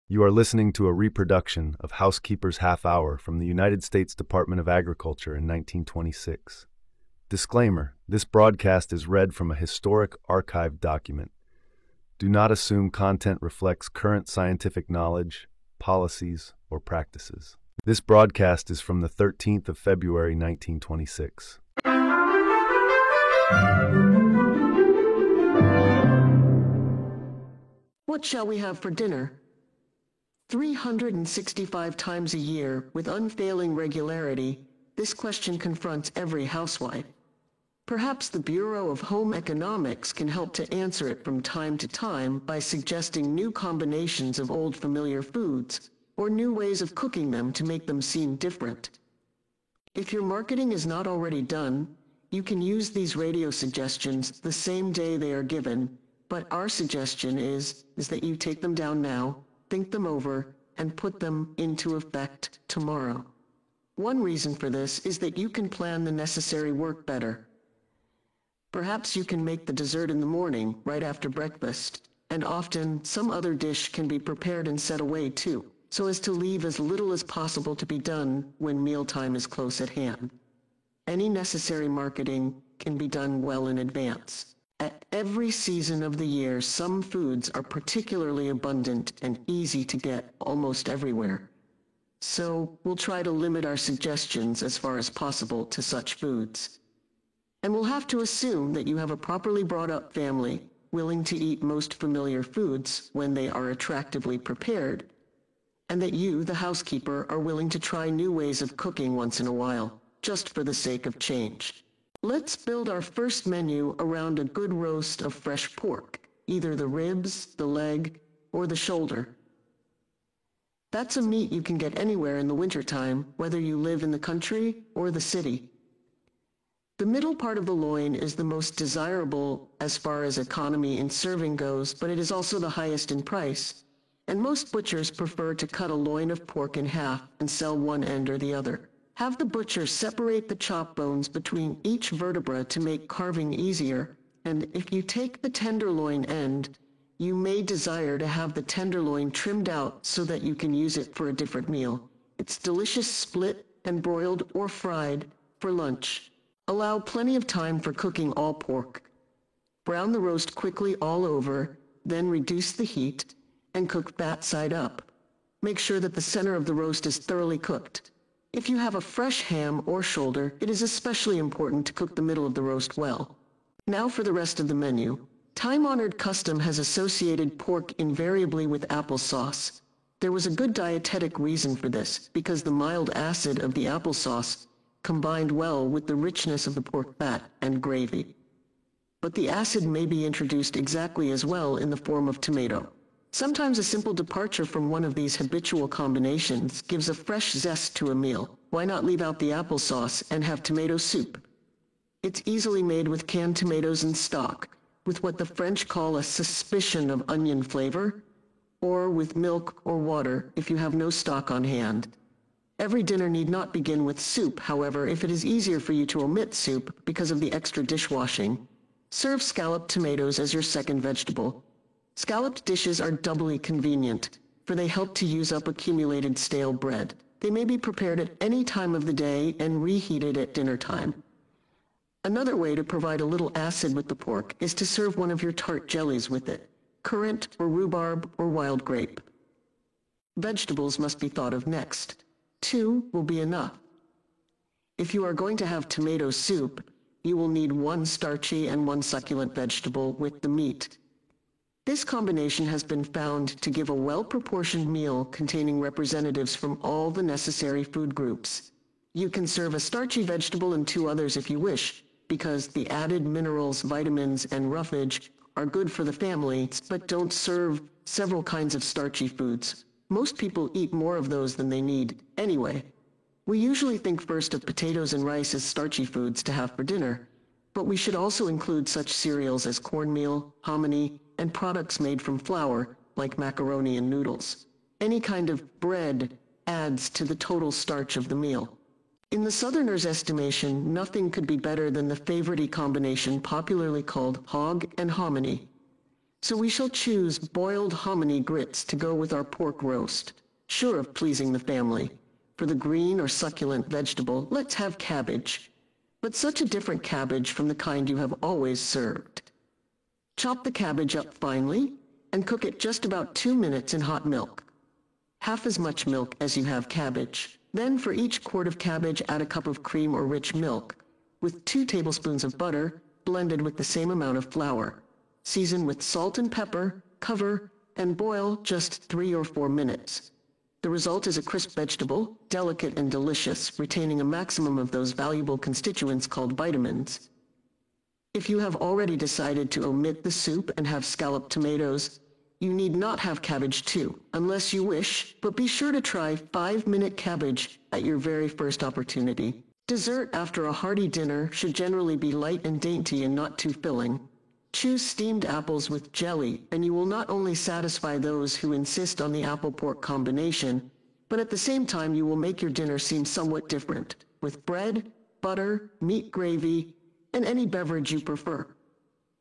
You are listening to a reproduction of Housekeeper's Half Hour from the United States Department of Agriculture in 1926. Disclaimer: this broadcast is read from a historic archived document. Do not assume content reflects current scientific knowledge, policies, or practices. This broadcast is from the 13th of February, 1926. What shall we have for dinner? 365 times a year, with unfailing regularity, this question confronts every housewife. Perhaps the Bureau of Home Economics can help to answer it from time to time by suggesting new combinations of old familiar foods, or new ways of cooking them to make them seem different. If your marketing is not already done, you can use these radio suggestions the same day they are given, but our suggestion is that you take them down now, think them over, and put them into effect tomorrow. One reason for this is that you can plan the necessary work better. Perhaps you can make the dessert in the morning, right after breakfast, and often some other dish can be prepared and set away too, so as to leave as little as possible to be done when mealtime is close at hand. Any necessary marketing can be done well in advance. At every season of the year, some foods are particularly abundant and easy to get almost everywhere. So we'll try to limit our suggestions as far as possible to such foods. And we'll have to assume that you have a properly brought up family willing to eat most familiar foods when they are attractively prepared, and that you, the housekeeper, are willing to try new ways of cooking once in a while, just for the sake of change. Let's build our first menu around a good roast of fresh pork, either the ribs, the leg, or the shoulder. That's a meat you can get anywhere in the wintertime, whether you live in the country or the city. The middle part of the loin is the most desirable as far as economy in serving goes, but it is also the highest in price, and most butchers prefer to cut a loin of pork in half and sell one end or the other. Have the butcher separate the chop bones between each vertebra to make carving easier, and if you take the tenderloin end, you may desire to have the tenderloin trimmed out so that you can use it for a different meal. It's delicious split and broiled or fried for lunch. Allow plenty of time for cooking all pork. Brown the roast quickly all over, then reduce the heat and cook fat side up. Make sure that the center of the roast is thoroughly cooked. If you have a fresh ham or shoulder, it is especially important to cook the middle of the roast well. Now for the rest of the menu. Time-honored custom has associated pork invariably with applesauce. There was a good dietetic reason for this, because the mild acid of the applesauce combined well with the richness of the pork fat and gravy. But the acid may be introduced exactly as well in the form of tomato. Sometimes a simple departure from one of these habitual combinations gives a fresh zest to a meal. Why not leave out the applesauce and have tomato soup? It's easily made with canned tomatoes and stock, with what the French call a suspicion of onion flavor, or with milk or water if you have no stock on hand. Every dinner need not begin with soup, however, if it is easier for you to omit soup because of the extra dishwashing. Serve scalloped tomatoes as your second vegetable. Scalloped dishes are doubly convenient, for they help to use up accumulated stale bread. They may be prepared at any time of the day and reheated at dinner time. Another way to provide a little acid with the pork is to serve one of your tart jellies with it, currant or rhubarb or wild grape. Vegetables must be thought of next. 2 will be enough. If you are going to have tomato soup, you will need 1 starchy and 1 succulent vegetable with the meat. This combination has been found to give a well-proportioned meal containing representatives from all the necessary food groups. You can serve a starchy vegetable and 2 others if you wish, because the added minerals, vitamins, and roughage are good for the family, but don't serve several kinds of starchy foods. Most people eat more of those than they need anyway. We usually think first of potatoes and rice as starchy foods to have for dinner, but we should also include such cereals as cornmeal, hominy, and products made from flour, like macaroni and noodles. Any kind of bread adds to the total starch of the meal. In the Southerner's estimation, nothing could be better than the favorite combination popularly called hog and hominy. So we shall choose boiled hominy grits to go with our pork roast, sure of pleasing the family. For the green or succulent vegetable, let's have cabbage, but such a different cabbage from the kind you have always served. Chop the cabbage up finely and cook it just about 2 minutes in hot milk. Half as much milk as you have cabbage. Then for each quart of cabbage, add a cup of cream or rich milk with 2 tablespoons of butter blended with the same amount of flour. Season with salt and pepper, cover, and boil just 3 or 4 minutes. The result is a crisp vegetable, delicate and delicious, retaining a maximum of those valuable constituents called vitamins. If you have already decided to omit the soup and have scalloped tomatoes, you need not have cabbage too, unless you wish, but be sure to try 5-minute cabbage at your very first opportunity. Dessert after a hearty dinner should generally be light and dainty and not too filling. Choose steamed apples with jelly, and you will not only satisfy those who insist on the apple-pork combination, but at the same time you will make your dinner seem somewhat different, with bread, butter, meat gravy, and any beverage you prefer.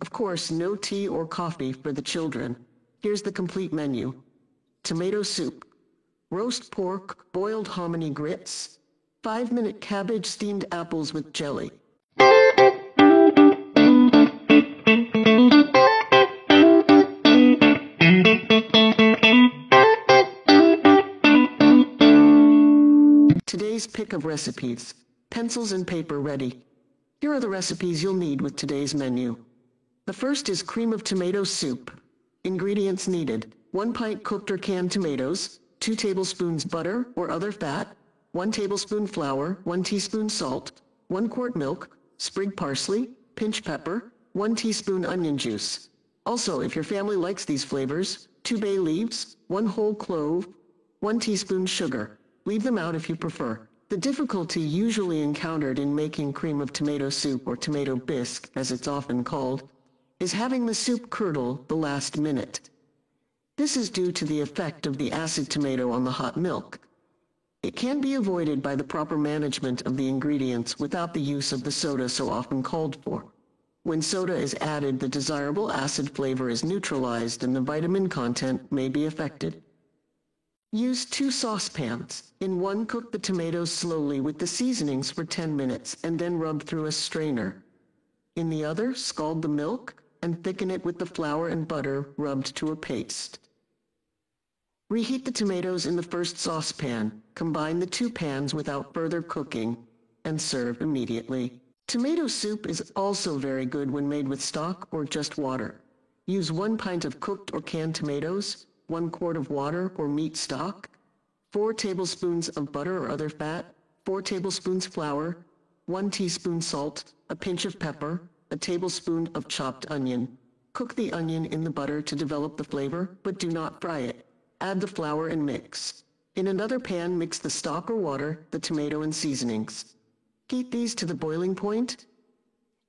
Of course, no tea or coffee for the children. Here's the complete menu. Tomato soup, roast pork, boiled hominy grits, 5-minute cabbage, steamed apples with jelly. Today's pick of recipes. Pencils and paper ready. Here are the recipes you'll need with today's menu. The first is cream of tomato soup. Ingredients needed: 1 pint cooked or canned tomatoes, 2 tablespoons butter or other fat, 1 tablespoon flour, 1 teaspoon salt, 1 quart milk, sprig parsley, pinch pepper, 1 teaspoon onion juice. Also, if your family likes these flavors, 2 bay leaves, 1 whole clove, 1 teaspoon sugar. Leave them out if you prefer. The difficulty usually encountered in making cream of tomato soup, or tomato bisque as it's often called, is having the soup curdle the last minute. This is due to the effect of the acid tomato on the hot milk. It can be avoided by the proper management of the ingredients without the use of the soda so often called for. When soda is added, the desirable acid flavor is neutralized and the vitamin content may be affected. Use 2 saucepans. In one, cook the tomatoes slowly with the seasonings for 10 minutes and then rub through a strainer. In the other, scald the milk and thicken it with the flour and butter rubbed to a paste. Reheat the tomatoes in the first saucepan. Combine the 2 pans without further cooking and serve immediately. Tomato soup is also very good when made with stock or just water. Use 1 pint of cooked or canned tomatoes, 1 quart of water or meat stock, 4 tablespoons of butter or other fat, 4 tablespoons flour, 1 teaspoon salt, a pinch of pepper, a tablespoon of chopped onion. Cook the onion in the butter to develop the flavor, but do not fry it. Add the flour and mix. In another pan, mix the stock or water, the tomato and seasonings. Heat these to the boiling point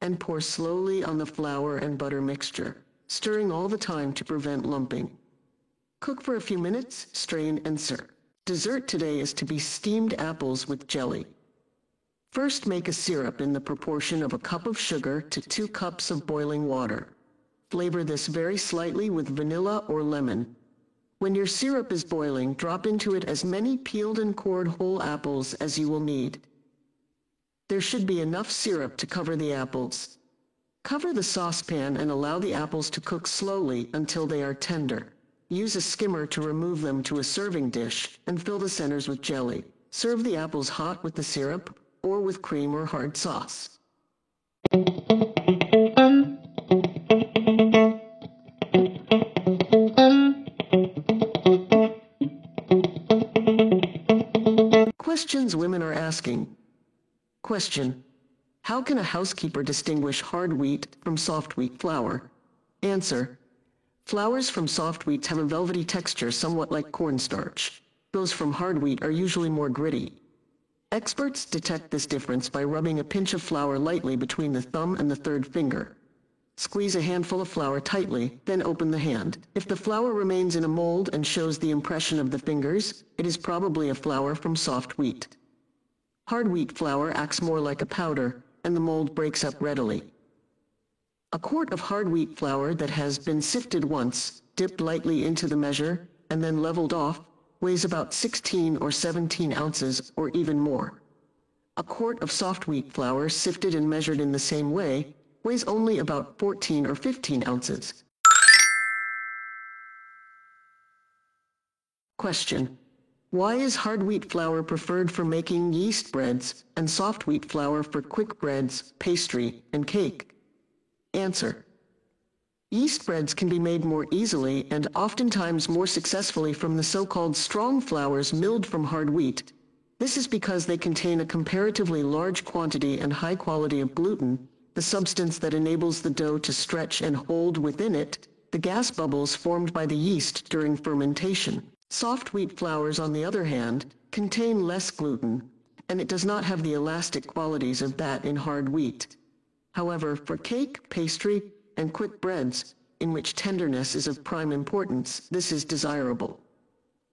and pour slowly on the flour and butter mixture, stirring all the time to prevent lumping. Cook for a few minutes, strain and serve. Dessert today is to be steamed apples with jelly. First, make a syrup in the proportion of a cup of sugar to 2 cups of boiling water. Flavor this very slightly with vanilla or lemon. When your syrup is boiling, drop into it as many peeled and cored whole apples as you will need. There should be enough syrup to cover the apples. Cover the saucepan and allow the apples to cook slowly until they are tender. Use a skimmer to remove them to a serving dish and fill the centers with jelly. Serve the apples hot with the syrup or with cream or hard sauce. Questions women are asking. Question: how can a housekeeper distinguish hard wheat from soft wheat flour? Answer: flours from soft wheat have a velvety texture somewhat like cornstarch. Those from hard wheat are usually more gritty. Experts detect this difference by rubbing a pinch of flour lightly between the thumb and the 3rd finger. Squeeze a handful of flour tightly, then open the hand. If the flour remains in a mold and shows the impression of the fingers, it is probably a flour from soft wheat. Hard wheat flour acts more like a powder, and the mold breaks up readily. A quart of hard wheat flour that has been sifted once, dipped lightly into the measure, and then leveled off, weighs about 16 or 17 ounces or even more. A quart of soft wheat flour sifted and measured in the same way weighs only about 14 or 15 ounces. Question: why is hard wheat flour preferred for making yeast breads and soft wheat flour for quick breads, pastry, and cake? Answer: yeast breads can be made more easily and oftentimes more successfully from the so-called strong flours milled from hard wheat. This is because they contain a comparatively large quantity and high quality of gluten, the substance that enables the dough to stretch and hold within it the gas bubbles formed by the yeast during fermentation. Soft wheat flours, on the other hand, contain less gluten, and it does not have the elastic qualities of that in hard wheat. However, for cake, pastry, and quick breads, in which tenderness is of prime importance, this is desirable.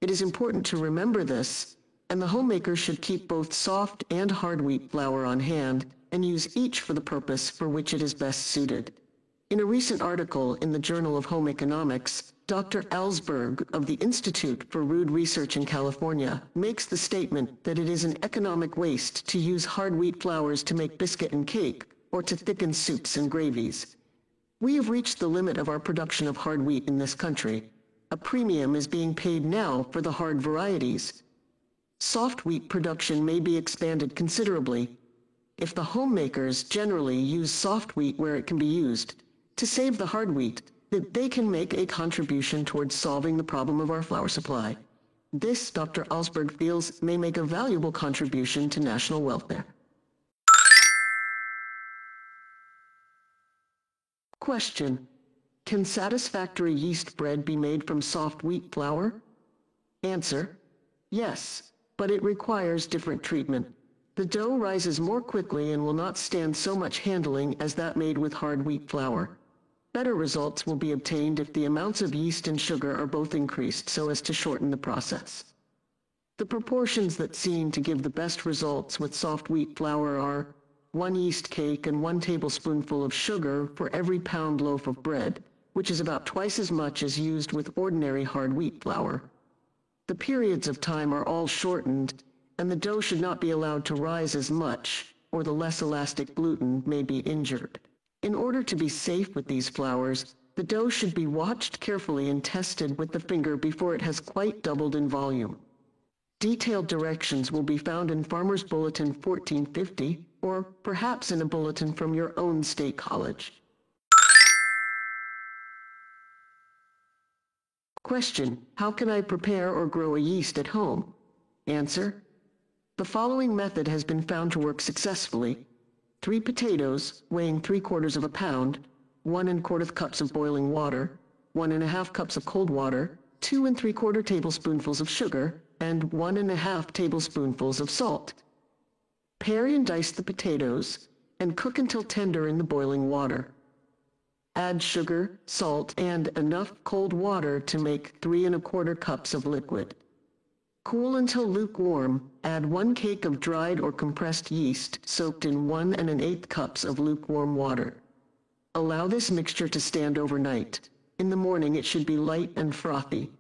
It is important to remember this, and the homemaker should keep both soft and hard wheat flour on hand and use each for the purpose for which it is best suited. In a recent article in the Journal of Home Economics, Dr. Alsberg of the Institute for Rood Research in California makes the statement that it is an economic waste to use hard wheat flours to make biscuit and cake, or to thicken soups and gravies. We have reached the limit of our production of hard wheat in this country. A premium is being paid now for the hard varieties. Soft wheat production may be expanded considerably. If the homemakers generally use soft wheat where it can be used, to save the hard wheat, that they can make a contribution towards solving the problem of our flour supply. This, Dr. Alsberg feels, may make a valuable contribution to national welfare. Question: can satisfactory yeast bread be made from soft wheat flour? Answer: yes, but it requires different treatment. The dough rises more quickly and will not stand so much handling as that made with hard wheat flour. Better results will be obtained if the amounts of yeast and sugar are both increased so as to shorten the process. The proportions that seem to give the best results with soft wheat flour are 1 yeast cake and 1 tablespoonful of sugar for every pound loaf of bread, which is about twice as much as used with ordinary hard wheat flour. The periods of time are all shortened, and the dough should not be allowed to rise as much, or the less elastic gluten may be injured. In order to be safe with these flours, the dough should be watched carefully and tested with the finger before it has quite doubled in volume. Detailed directions will be found in Farmer's Bulletin 1450, or perhaps in a bulletin from your own state college. Question: how can I prepare or grow a yeast at home? Answer: the following method has been found to work successfully. 3 potatoes, weighing 3/4 of a pound, 1 1/4 cups of boiling water, 1 1/2 cups of cold water, 2 3/4 tablespoonfuls of sugar, and 1 1/2 tablespoonfuls of salt. Pare and dice the potatoes, and cook until tender in the boiling water. Add sugar, salt, and enough cold water to make 3 1/4 cups of liquid. Cool until lukewarm, add 1 cake of dried or compressed yeast soaked in 1 1/8 cups of lukewarm water. Allow this mixture to stand overnight. In the morning it should be light and frothy.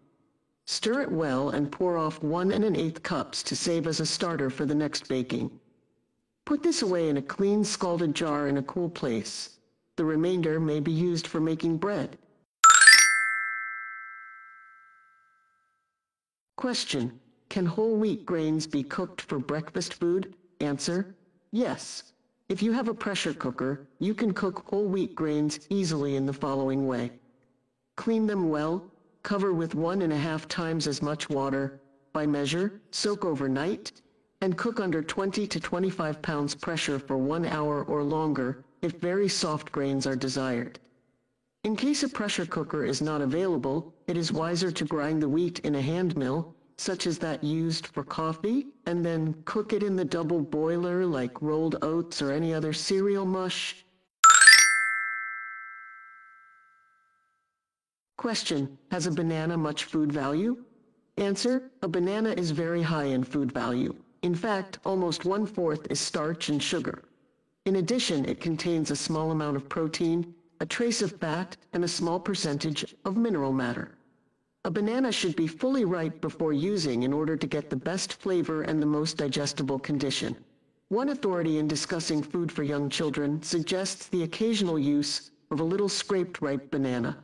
Stir it well and pour off 1 1/8 cups to save as a starter for the next baking. Put this away in a clean scalded jar in a cool place. The remainder may be used for making bread. Question: can whole wheat grains be cooked for breakfast food? Answer: yes. If you have a pressure cooker, you can cook whole wheat grains easily in the following way. Clean them well, cover with 1 1/2 times as much water, by measure, soak overnight, and cook under 20 to 25 pounds pressure for 1 hour or longer if very soft grains are desired. In case a pressure cooker is not available, it is wiser to grind the wheat in a hand mill, such as that used for coffee, and then cook it in the double boiler like rolled oats or any other cereal mush. Question: has a banana much food value? Answer: a banana is very high in food value. In fact, almost 1/4 is starch and sugar. In addition, it contains a small amount of protein, a trace of fat, and a small percentage of mineral matter. A banana should be fully ripe before using in order to get the best flavor and the most digestible condition. One authority in discussing food for young children suggests the occasional use of a little scraped ripe banana.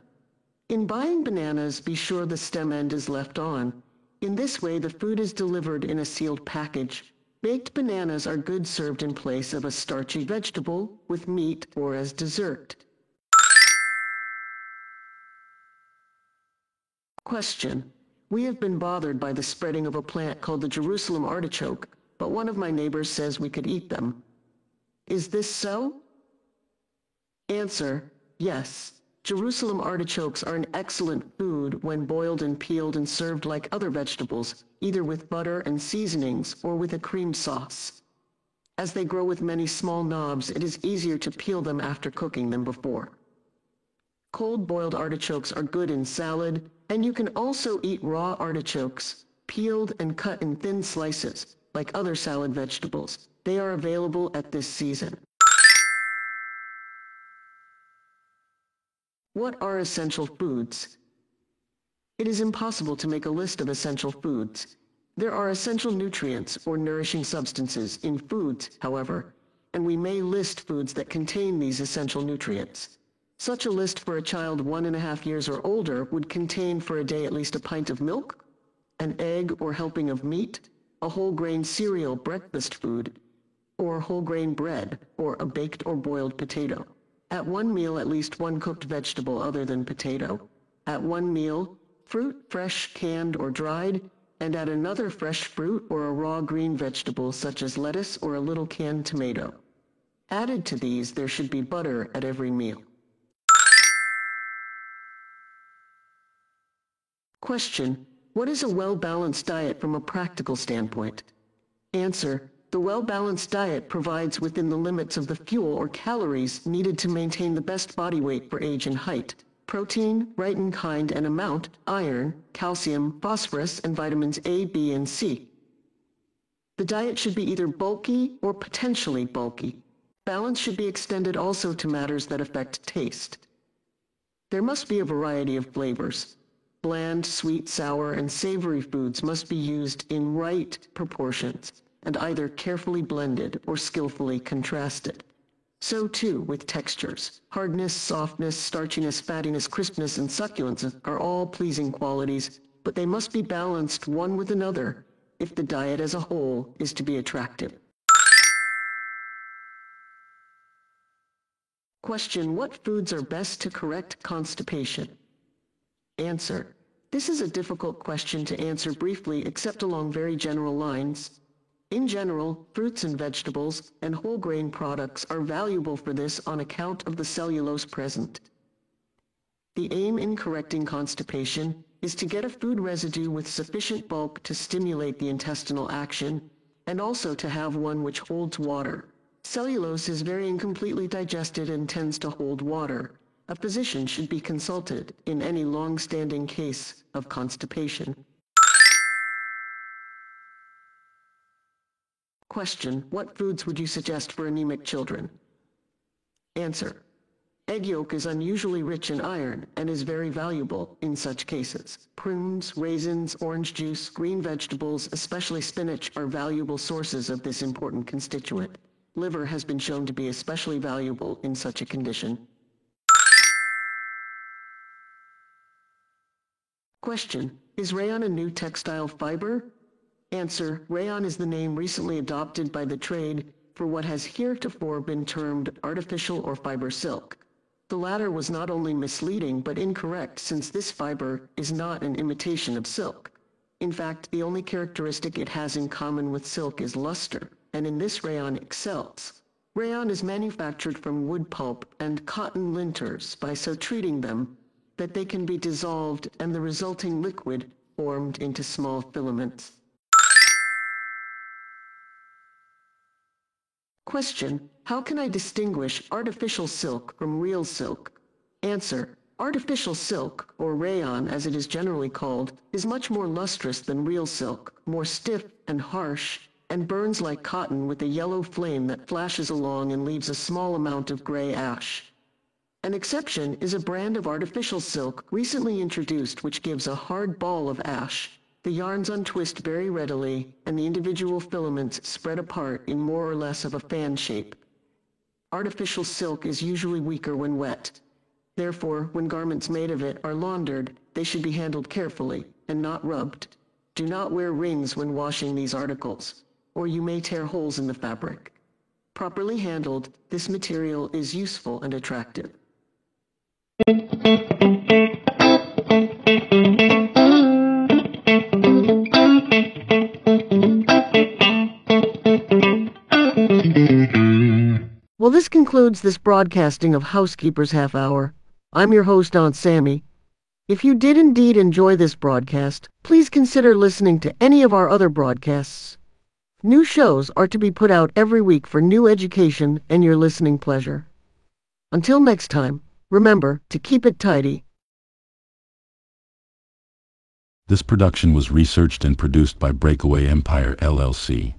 In buying bananas, be sure the stem end is left on. In this way, the food is delivered in a sealed package. Baked bananas are good served in place of a starchy vegetable, with meat, or as dessert. Question. We have been bothered by the spreading of a plant called the Jerusalem artichoke, but one of my neighbors says we could eat them. Is this so? Answer. Yes. Jerusalem artichokes are an excellent food when boiled and peeled and served like other vegetables, either with butter and seasonings or with a cream sauce. As they grow with many small knobs, it is easier to peel them after cooking than before. Cold boiled artichokes are good in salad, and you can also eat raw artichokes, peeled and cut in thin slices, like other salad vegetables. They are available at this season. What are essential foods? It is impossible to make a list of essential foods. There are essential nutrients or nourishing substances in foods, however, and we may list foods that contain these essential nutrients. Such a list for a child 1.5 years or older would contain for a day at least a pint of milk, an egg or helping of meat, a whole grain cereal breakfast food, or whole grain bread, or a baked or boiled potato. At one meal, at least one cooked vegetable other than potato. At one meal, fruit, fresh, canned, or dried, and at another fresh fruit or a raw green vegetable such as lettuce or a little canned tomato. Added to these, there should be butter at every meal. Question. What is a well-balanced diet from a practical standpoint? Answer. The well-balanced diet provides within the limits of the fuel or calories needed to maintain the best body weight for age and height, protein, right in kind and amount, iron, calcium, phosphorus, and vitamins A, B, and C. The diet should be either bulky or potentially bulky. Balance should be extended also to matters that affect taste. There must be a variety of flavors. Bland, sweet, sour, and savory foods must be used in right proportions, and either carefully blended or skillfully contrasted. So too with textures. Hardness, softness, starchiness, fattiness, crispness, and succulence are all pleasing qualities, but they must be balanced one with another if the diet as a whole is to be attractive. Question. What foods are best to correct constipation? Answer. This is a difficult question to answer briefly except along very general lines. In general, fruits and vegetables and whole grain products are valuable for this on account of the cellulose present. The aim in correcting constipation is to get a food residue with sufficient bulk to stimulate the intestinal action and also to have one which holds water. Cellulose is very incompletely digested and tends to hold water. A physician should be consulted in any long-standing case of constipation. Question. What foods would you suggest for anemic children? Answer. Egg yolk is unusually rich in iron and is very valuable in such cases. Prunes, raisins, orange juice, green vegetables, especially spinach, are valuable sources of this important constituent. Liver has been shown to be especially valuable in such a condition. Question. Is rayon a new textile fiber? Answer. Rayon is the name recently adopted by the trade for what has heretofore been termed artificial or fiber silk. The latter was not only misleading but incorrect, since this fiber is not an imitation of silk. In fact, the only characteristic it has in common with silk is luster, and in this rayon excels. Rayon is manufactured from wood pulp and cotton linters by so treating them that they can be dissolved and the resulting liquid formed into small filaments. Question. How can I distinguish artificial silk from real silk? Answer. Artificial silk, or rayon as it is generally called, is much more lustrous than real silk, more stiff and harsh, and burns like cotton with a yellow flame that flashes along and leaves a small amount of gray ash. An exception is a brand of artificial silk recently introduced which gives a hard ball of ash. The yarns untwist very readily, and the individual filaments spread apart in more or less of a fan shape. Artificial silk is usually weaker when wet. Therefore, when garments made of it are laundered, they should be handled carefully and not rubbed. Do not wear rings when washing these articles, or you may tear holes in the fabric. Properly handled, this material is useful and attractive. Well, this concludes this broadcasting of Housekeeper's Half Hour. I'm your host, Aunt Sammy. If you did indeed enjoy this broadcast, please consider listening to any of our other broadcasts. New shows are to be put out every week for new education and your listening pleasure. Until next time, remember to keep it tidy. This production was researched and produced by Breakaway Empire, LLC.